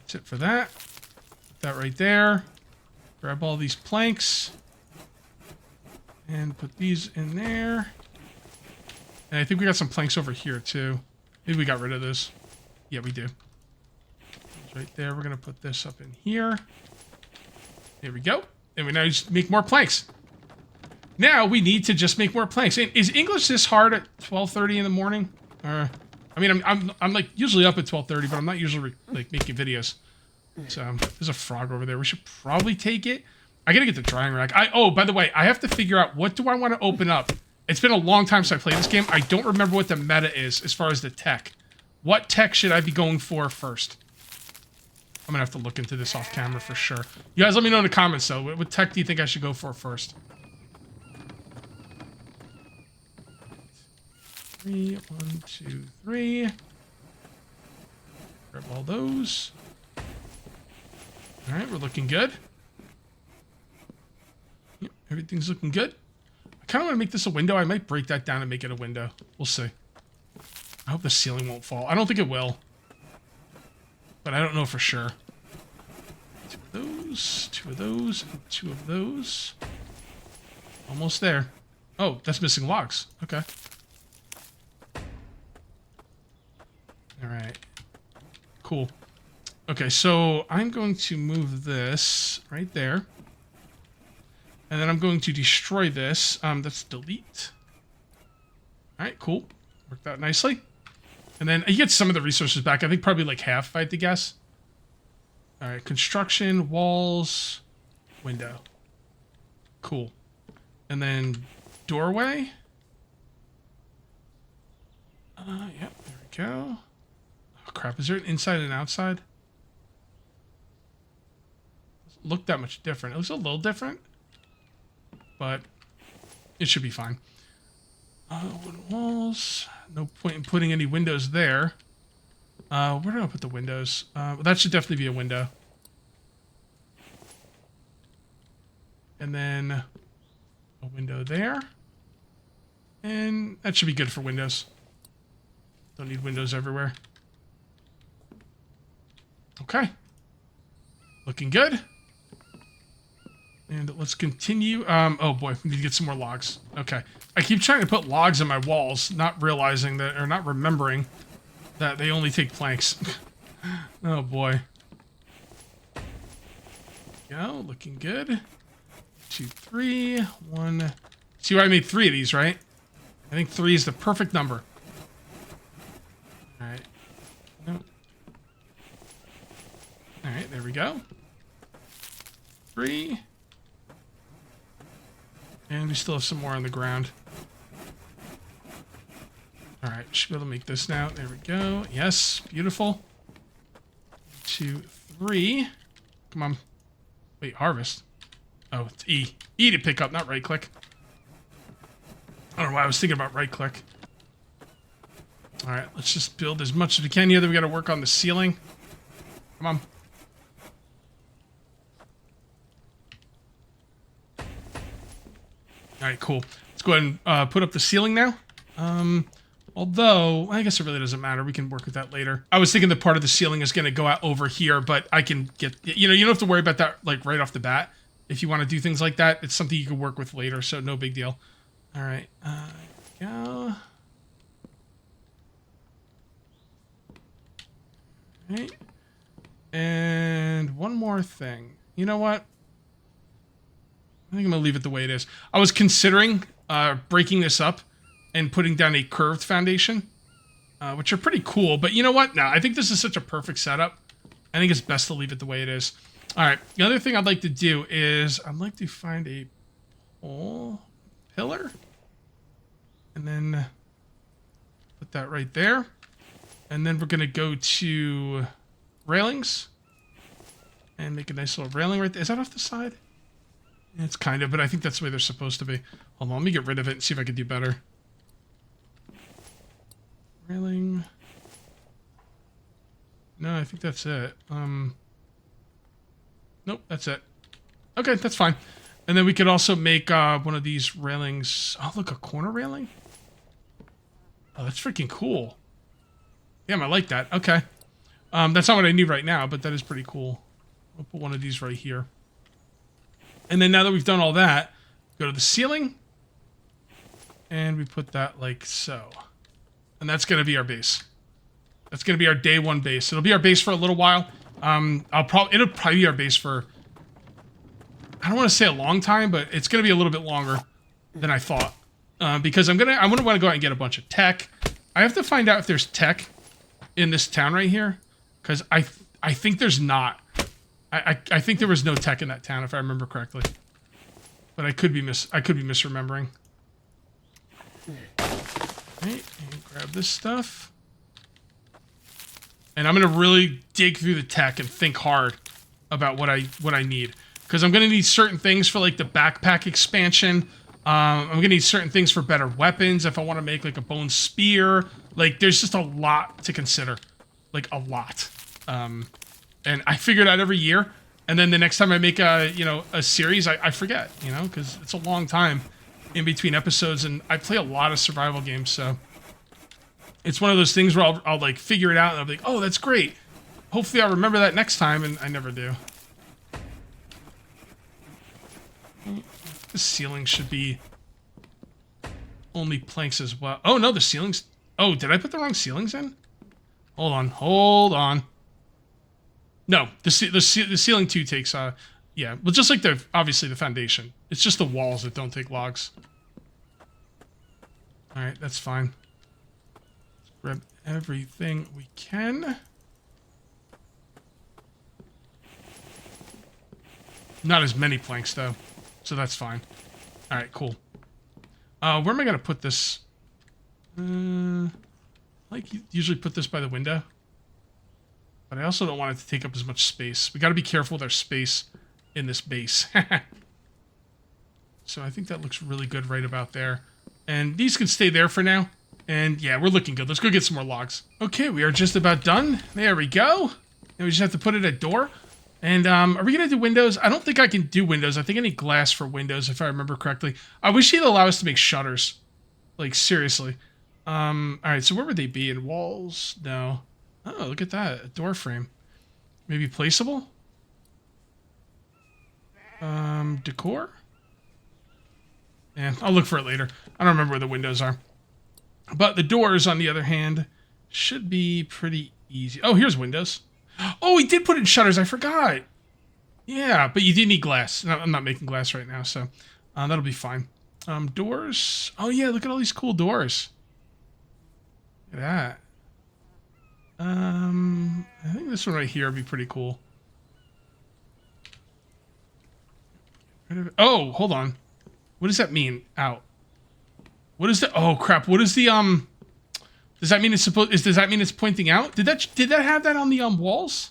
That's it for that. Put that right there. Grab all these planks. And put these in there. And I think we got some planks over here too. Maybe we got rid of this. Yeah, we do. It's right there. We're going to put this up in here. There we go. And we now just make more planks. Now we need to just make more planks. And is English this hard at 12:30 in the morning? Or, I mean, I'm like usually up at 12:30, but I'm not usually like making videos. So there's a frog over there. We should probably take it. I gotta get the drying rack. Oh, by the way, I have to figure out what do I want to open up. It's been a long time since I played this game. I don't remember what the meta is as far as the tech. What tech should I be going for first? I'm gonna have to look into this off camera for sure. You guys let me know in the comments though. What tech do you think I should go for first? 3, 1, 2, 3. Grab all those. All right, we're looking good. Yep, everything's looking good. I kind of want to make this a window. I might break that down and make it a window. We'll see. I hope the ceiling won't fall. I don't think it will. But I don't know for sure. 2 of those, 2 of those, and 2 of those. Almost there. Oh, that's missing logs. Okay. All right. Cool. Okay, so I'm going to move this right there. And then I'm going to destroy this. That's delete. All right, cool. Worked out nicely. And then you get some of the resources back. I think probably like half, if I had to guess. All right, construction, walls, window. Cool. And then doorway. Yep, there we go. Oh, crap. Is there an inside and outside? Doesn't look that much different. It looks a little different. But it should be fine. Wooden walls. No point in putting any windows there. Where do I put the windows? Well, that should definitely be a window. And then a window there. And that should be good for windows. Don't need windows everywhere. Okay. Looking good. And let's continue. Oh boy, we need to get some more logs. Okay. I keep trying to put logs on my walls, not realizing that, or not remembering that they only take planks. Oh boy. Go, looking good. 2, 3, 1. See why I made 3 of these, right? I think 3 is the perfect number. Alright. Nope. Alright, there we go. 3. And we still have some more on the ground. Alright, should be able to make this now. There we go. Yes, beautiful. 2, 3. Come on. Wait, harvest. Oh, it's E. E to pick up, not right click. I don't know why I was thinking about right click. Alright, let's just build as much as we can here. Then we gotta work on the ceiling. Come on. Alright, cool. Let's go ahead and put up the ceiling now. Although, I guess it really doesn't matter. We can work with that later. I was thinking the part of the ceiling is going to go out over here, but I can get... You know, you don't have to worry about that like right off the bat. If you want to do things like that, it's something you can work with later, so no big deal. Alright, go. Alright. And one more thing. You know what? I think I'm going to leave it the way it is. I was considering breaking this up and putting down a curved foundation, which are pretty cool. But you know what? No, I think this is such a perfect setup I think it's best to leave it the way it is. All right. The other thing I'd like to do is I'd like to find a pole pillar. And then put that right there. And then we're going to go to railings. And make a nice little railing right there. Is that off the side? It's kind of, but I think that's the way they're supposed to be. Hold on, let me get rid of it and see if I can do better. Railing. No, I think that's it. Nope, that's it. Okay, that's fine. And then we could also make one of these railings. Oh, look, a corner railing? Oh, that's freaking cool. Damn, I like that. Okay. That's not what I need right now, but that is pretty cool. I'll put one of these right here. And then now that we've done all that, go to the ceiling. And we put that like so. And that's going to be our base. That's going to be our day one base. It'll be our base for a little while. It'll probably be our base for, I don't want to say a long time, but it's going to be a little bit longer than I thought. Because I'm going to want to go out and get a bunch of tech. I have to find out if there's tech in this town right here. Because I think there's not. I think there was no tech in that town, if I remember correctly. But I could be misremembering. Right, and grab this stuff. And I'm gonna really dig through the tech and think hard about what I need. Because I'm gonna need certain things for like the backpack expansion. I'm gonna need certain things for better weapons if I want to make like a bone spear. Like there's just a lot to consider. Like a lot. And I figure it out every year, and then the next time I make a series, I forget, because it's a long time in between episodes, and I play a lot of survival games, so it's one of those things where I'll like figure it out, and I'll be like, oh, that's great. Hopefully I'll remember that next time, and I never do. The ceiling should be only planks as well. Oh no, the ceilings. Oh, did I put the wrong ceilings in? Hold on. No, the ceiling too takes, yeah. Well, just like obviously the foundation. It's just the walls that don't take logs. Alright, that's fine. Let's grab everything we can. Not as many planks, though. So that's fine. Alright, cool. Where am I going to put this? Like, usually put this by the window. But I also don't want it to take up as much space. We got to be careful with our space in this base. So I think that looks really good right about there. And these can stay there for now. And yeah, we're looking good. Let's go get some more logs. Okay, we are just about done. There we go. And we just have to put it at door. And are we going to do windows? I don't think I can do windows. I think I need glass for windows, if I remember correctly. I wish he'd allow us to make shutters. Like, seriously. Alright, so where would they be? In walls? No. Oh, look at that. A door frame. Maybe placeable? Decor? Yeah, I'll look for it later. I don't remember where the windows are. But the doors, on the other hand, should be pretty easy. Oh, here's windows. Oh, he did put in shutters. I forgot. Yeah, but you do need glass. No, I'm not making glass right now, so that'll be fine. Doors. Oh, yeah, look at all these cool doors. Look at that. I think this one right here would be pretty cool. Oh, hold on. What does that mean? Out. What is the? Oh crap! What is the Does that mean it's supposed? Does that mean it's pointing out? Did that have that on the walls?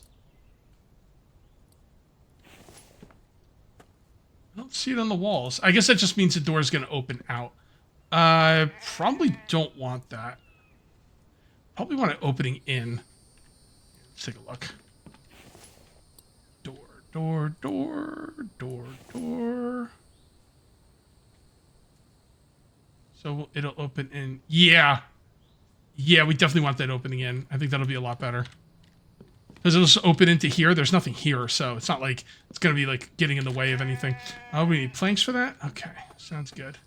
I don't see it on the walls. I guess that just means the door is going to open out. I probably don't want that. Probably want it opening in. Let's take a look. Door. So it'll open in. Yeah. Yeah, we definitely want that opening in. I think that'll be a lot better. Because it'll just open into here. There's nothing here, so it's not like it's going to be like getting in the way of anything. Oh, we need planks for that? Okay, sounds good.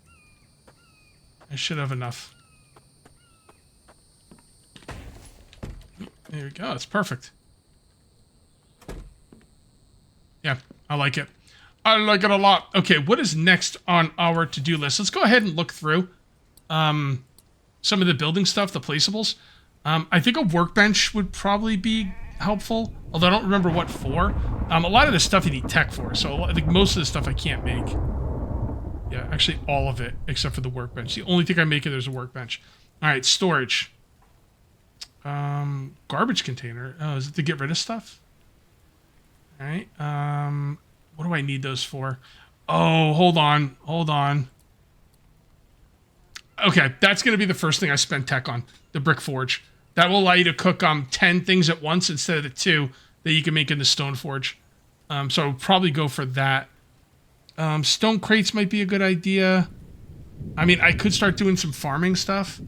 I should have enough. There we go. It's perfect. Yeah, I like it. I like it a lot. Okay, what is next on our to-do list? Let's go ahead and look through some of the building stuff, the placeables. I think a workbench would probably be helpful, although I don't remember what for. A lot of this stuff you need tech for, so I think most of the stuff I can't make. Yeah, actually all of it, except for the workbench. The only thing I make it, there's a workbench. All right, storage. Garbage container. Oh, is it to get rid of stuff? All right. What do I need those for? Oh, hold on. Hold on. Okay, that's going to be the first thing I spend tech on. The brick forge. That will allow you to cook 10 things at once instead of the 2 that you can make in the stone forge. So I'll probably go for that. Stone crates might be a good idea. I mean, I could start doing some farming stuff.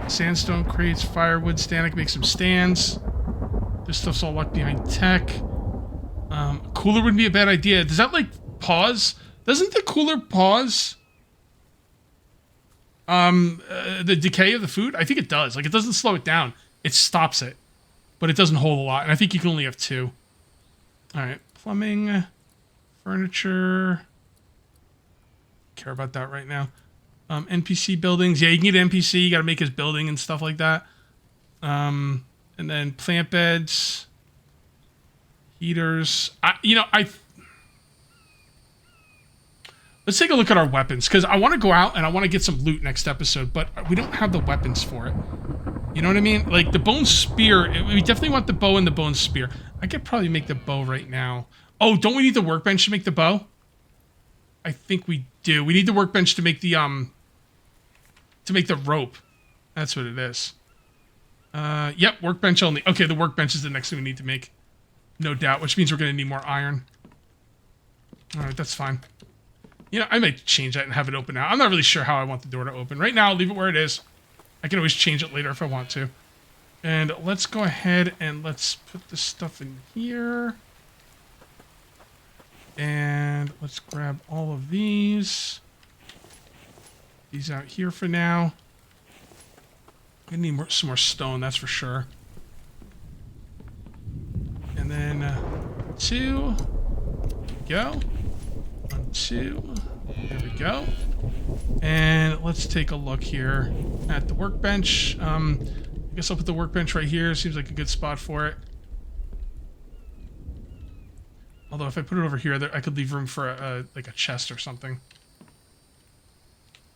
Sandstone crates, firewood stand. I can make some stands. This stuff's all locked behind tech. Cooler wouldn't be a bad idea. Does that, like, pause? Doesn't the cooler pause the decay of the food? I think it does. Like, it doesn't slow it down. It stops it. But it doesn't hold a lot. And I think you can only have 2. Alright. Plumbing. Furniture. Care about that right now. NPC buildings. Yeah, you can get an NPC. You gotta make his building and stuff like that. And then plant beds. Heaters. Let's take a look at our weapons, because I want to go out and I want to get some loot next episode, but we don't have the weapons for it. You know what I mean? Like, the bone spear, we definitely want the bow and the bone spear. I could probably make the bow right now. Oh, don't we need the workbench to make the bow? I think we do. We need the workbench to make the rope. That's what it is. Yep, workbench only. Okay, the workbench is the next thing we need to make. No doubt, which means we're going to need more iron. Alright, that's fine. You know, I might change that and have it open now. I'm not really sure how I want the door to open. Right now, I'll leave it where it is. I can always change it later if I want to. And let's go ahead and let's put this stuff in here. And let's grab all of these. These out here for now. I need some more stone, that's for sure. And then 2. Go. 1, 2. There we go. And let's take a look here at the workbench. I guess I'll put the workbench right here. Seems like a good spot for it. Although if I put it over here, I could leave room for like a chest or something.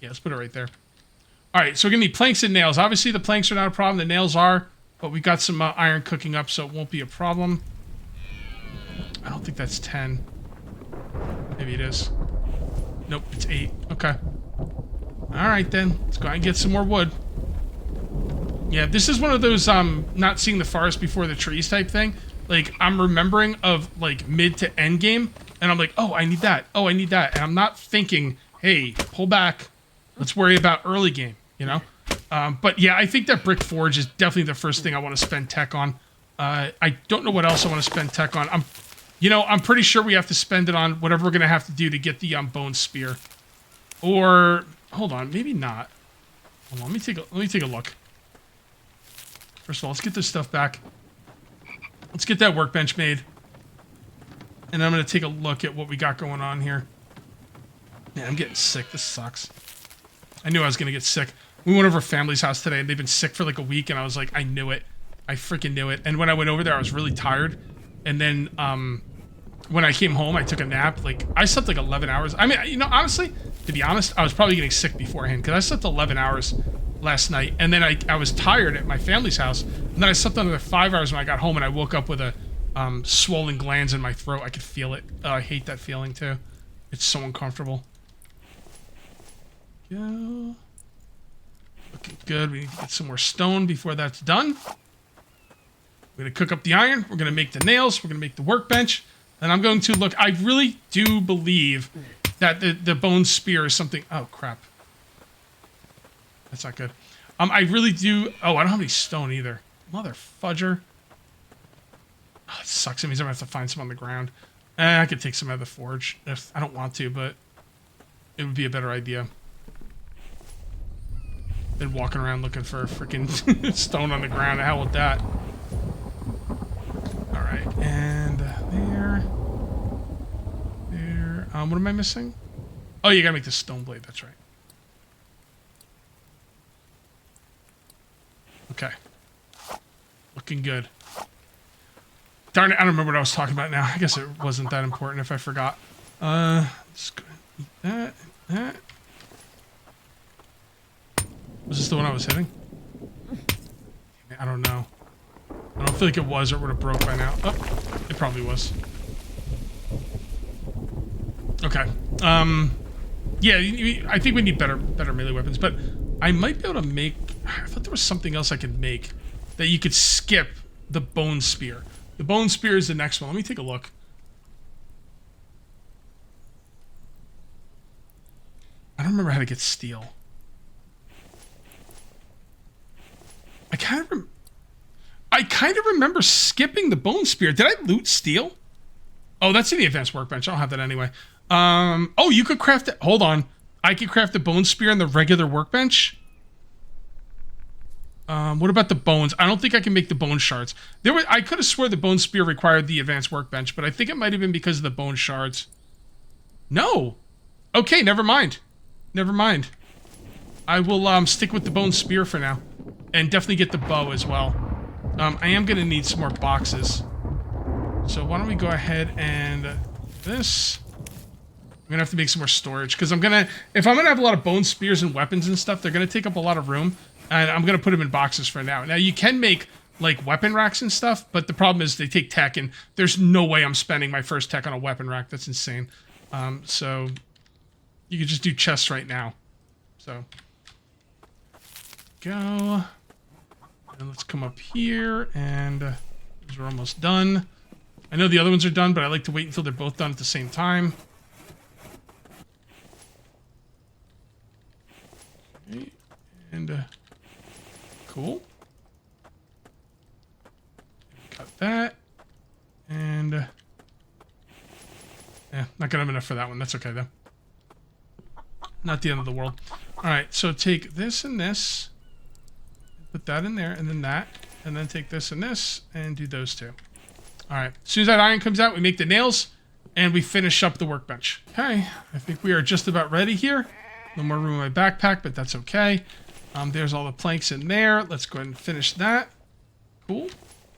Yeah, let's put it right there. All right, so we're gonna need planks and nails. Obviously, the planks are not a problem. The nails are, but we got some iron cooking up, so it won't be a problem. I don't think that's 10. Maybe it is. Nope, it's 8. Okay. All right, then. Let's go ahead and get some more wood. Yeah, this is one of those not seeing the forest before the trees type thing. Like, I'm remembering of, like, mid to end game, and I'm like, oh, I need that. Oh, I need that. And I'm not thinking, hey, pull back. Let's worry about early game, you know? But, yeah, I think that brick forge is definitely the first thing I want to spend tech on. I don't know what else I want to spend tech on. I'm pretty sure we have to spend it on whatever we're going to have to do to get the bone spear. Or, hold on, maybe not. Hold on, let me take a look. First of all, let's get this stuff back. Let's get that workbench made. And I'm going to take a look at what we got going on here. Man, I'm getting sick. This sucks. I knew I was going to get sick. We went over family's house today, and they've been sick for like a week, and I was like, I knew it. I freaking knew it. And when I went over there, I was really tired. And then when I came home, I took a nap. Like, I slept like 11 hours. I mean, you know, honestly, to be honest, I was probably getting sick beforehand, because I slept 11 hours last night, and then I was tired at my family's house, and then I slept another 5 hours when I got home, and I woke up with a swollen glands in my throat. I could feel it. I hate that feeling too. It's so uncomfortable. Go. Looking good. We need to get some more stone before that's done. We're gonna cook up the iron. We're gonna make the nails. We're gonna make the workbench, and I'm going to look. I really do believe that the bone spear is something. Oh crap. That's not good. I really do... Oh, I don't have any stone either. Mother fudger. Oh, it sucks. It means I'm going to have to find some on the ground. I could take some out of the forge. If I don't want to, but it would be a better idea than walking around looking for freaking stone on the ground. The hell with that. Alright, and there. There. What am I missing? Oh, you gotta make the stone blade. That's right. Okay. Looking good. darn it, I don't remember what I was talking about now. I guess it wasn't that important if I forgot. Just go ahead and eat that and that. Was this the one I was hitting? I don't know. I don't feel like it was, or it would have broke by now. Oh, it probably was. Okay. Yeah, I think we need better melee weapons, but I might be able to make... I thought there was something else I could make that you could skip the bone spear. The bone spear is the next one. Let me take a look. I don't remember how to get steel. I kind of remember skipping the bone spear. Did I loot steel? Oh, that's in the advanced workbench. I don't have that anyway. Oh, you could craft it. Hold on. I could craft the bone spear in the regular workbench. What about the bones? I don't think I can make the bone shards. I could have swore the bone spear required the advanced workbench, but I think it might have been because of the bone shards. No. Okay, never mind. Never mind. I will stick with the bone spear for now. And definitely get the bow as well. I am going to need some more boxes. So why don't we go ahead and this. I'm going to have to make some more storage. Because if I'm going to have a lot of bone spears and weapons and stuff, they're going to take up a lot of room. And I'm going to put them in boxes for now. Now, you can make, like, weapon racks and stuff. But the problem is they take tech. And there's no way I'm spending my first tech on a weapon rack. That's insane. So you could just do chests right now. So go. And let's come up here, and those are almost done. I know the other ones are done, but I like to wait until they're both done at the same time. Okay, and cool. Cut that, and not gonna have enough for that one. That's okay though. Not the end of the world. All right, so take this and this. Put that in there, and then that, and then take this and this, and do those two. All right. As soon as that iron comes out, we make the nails, and we finish up the workbench. Okay. I think we are just about ready here. No more room in my backpack, but that's okay. There's all the planks in there. Let's go ahead and finish that. Cool.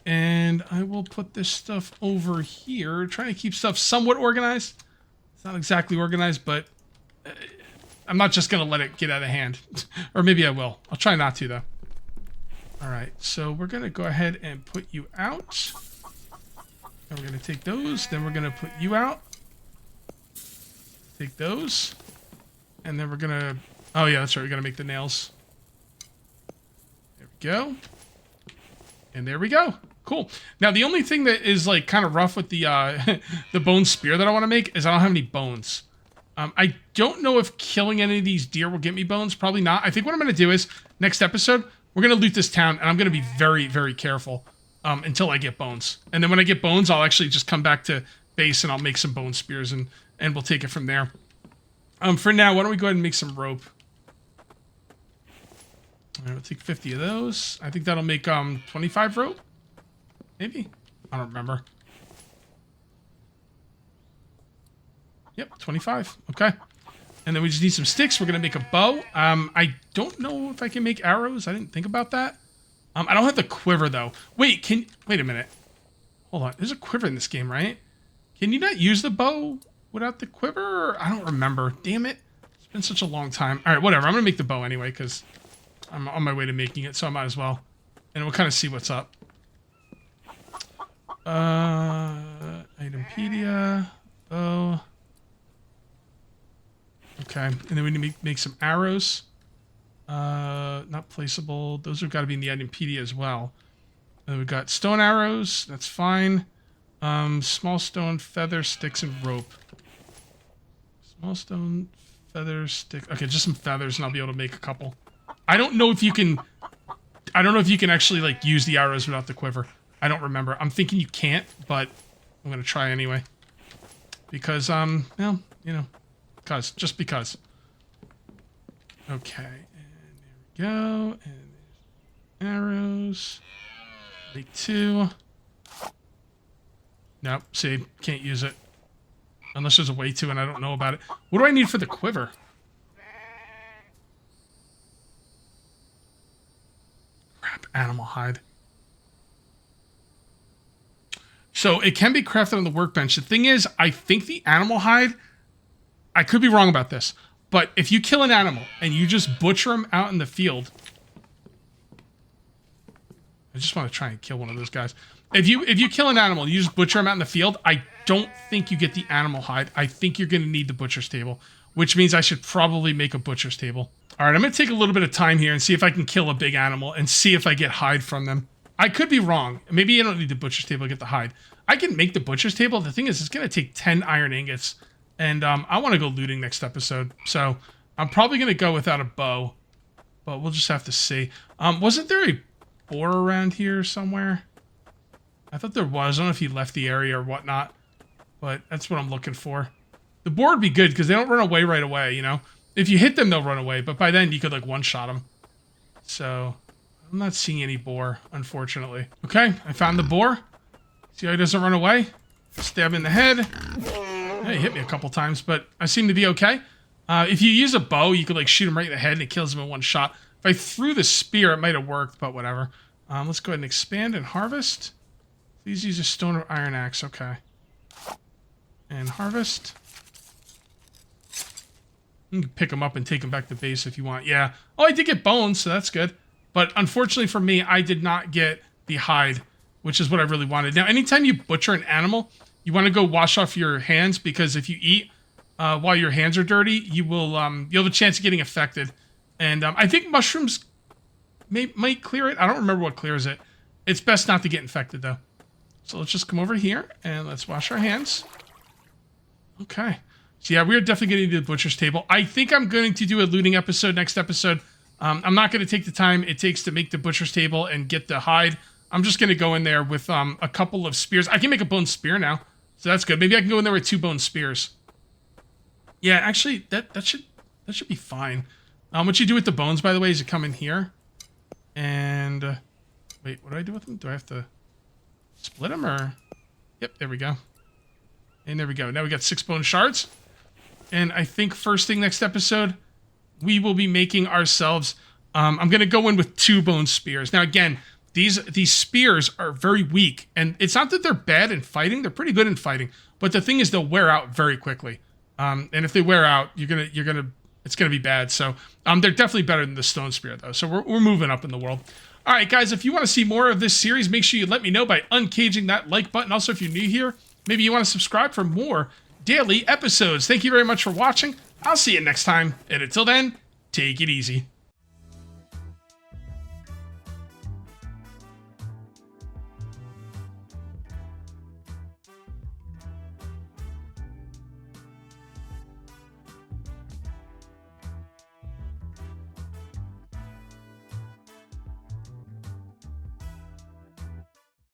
And I will put this stuff over here. Trying to keep stuff somewhat organized. It's not exactly organized, but I'm not just going to let it get out of hand. Or maybe I will. I'll try not to, though. All right, so we're going to go ahead and put you out. And we're going to take those. Then we're going to put you out. Take those. And then we're going to... Oh, yeah, that's right. We're going to make the nails. There we go. And there we go. Cool. Now, the only thing that is, like, kind of rough with the the bone spear that I want to make is I don't have any bones. I don't know if killing any of these deer will get me bones. Probably not. I think what I'm going to do is, next episode... We're going to loot this town, and I'm going to be very, very careful until I get bones. And then when I get bones, I'll actually just come back to base, and I'll make some bone spears, and we'll take it from there. For now, why don't we go ahead and make some rope? All right, we'll take 50 of those. I think that'll make 25 rope? Maybe? I don't remember. Yep, 25. Okay. And then we just need some sticks. We're going to make a bow. I don't know if I can make arrows. I didn't think about that. I don't have the quiver, though. Wait a minute. Hold on. There's a quiver in this game, right? Can you not use the bow without the quiver? I don't remember. Damn it. It's been such a long time. All right, whatever. I'm going to make the bow anyway, because I'm on my way to making it, so I might as well. And we'll kind of see what's up. Itempedia. Bow. Okay, and then we need to make some arrows. Not placeable. Those have got to be in the Itempedia as well. And then we've got stone arrows. That's fine. Small stone, feather, sticks, and rope. Small stone, feather, stick. Okay, just some feathers, and I'll be able to make a couple. I don't know if you can actually, like, use the arrows without the quiver. I don't remember. I'm thinking you can't, but I'm going to try anyway. Because, well, you know. Just because. Okay, and there we go. And there's arrows. Make 2. Nope, see, can't use it. Unless there's a way to, and I don't know about it. What do I need for the quiver? Crap, animal hide. So it can be crafted on the workbench. The thing is, I think the animal hide, I could be wrong about this, but if you kill an animal and you just butcher them out in the field, I just want to try and kill one of those guys. If you kill an animal and you just butcher them out in the field, I don't think you get the animal hide. I think you're going to need the butcher's table, which means I should probably make a butcher's table. All right, I'm going to take a little bit of time here and see if I can kill a big animal and see if I get hide from them. I could be wrong. Maybe I don't need the butcher's table to get the hide. I can make the butcher's table. The thing is, it's going to take 10 iron ingots. And I want to go looting next episode. So I'm probably going to go without a bow. But we'll just have to see. Wasn't there a boar around here somewhere? I thought there was. I don't know if he left the area or whatnot. But that's what I'm looking for. The boar would be good because they don't run away right away, you know? If you hit them, they'll run away. But by then, you could, like, one-shot them. So I'm not seeing any boar, unfortunately. Okay, I found the boar. See how he doesn't run away? Stab in the head. He hit me a couple times, but I seem to be okay. If you use a bow, you could, like, shoot him right in the head and it kills him in one shot. If I threw the spear, it might have worked, but whatever. Let's go ahead and expand and harvest. Please use a stone or iron axe. Okay. And harvest. You can pick them up and take them back to base if you want. Yeah. Oh, I did get bones, so that's good. But unfortunately for me, I did not get the hide, which is what I really wanted. Now, anytime you butcher an animal, you want to go wash off your hands, because if you eat while your hands are dirty, you will you'll have a chance of getting affected. And I think mushrooms might clear it. I don't remember what clears it. It's best not to get infected, though. So let's just come over here and let's wash our hands. Okay. So yeah, we're definitely going to do the butcher's table. I think I'm going to do a looting episode next episode. I'm not going to take the time it takes to make the butcher's table and get the hide. I'm just going to go in there with a couple of spears. I can make a bone spear now, so that's good. Maybe I can go in there with 2 bone spears. Yeah, actually, that should be fine. What you do with the bones, by the way, is you come in here and wait. What do I do with them? Do I have to split them or? Yep, there we go. And there we go. Now we got 6 bone shards. And I think first thing next episode, we will be making ourselves. I'm going to go in with 2 bone spears. Now again, these spears are very weak, and it's not that they're bad in fighting. They're pretty good in fighting, but the thing is, they'll wear out very quickly. And if they wear out, it's gonna be bad. So they're definitely better than the stone spear, though. So we're moving up in the world. All right, guys. If you want to see more of this series, make sure you let me know by uncaging that like button. Also, if you're new here, maybe you want to subscribe for more daily episodes. Thank you very much for watching. I'll see you next time, and until then, take it easy.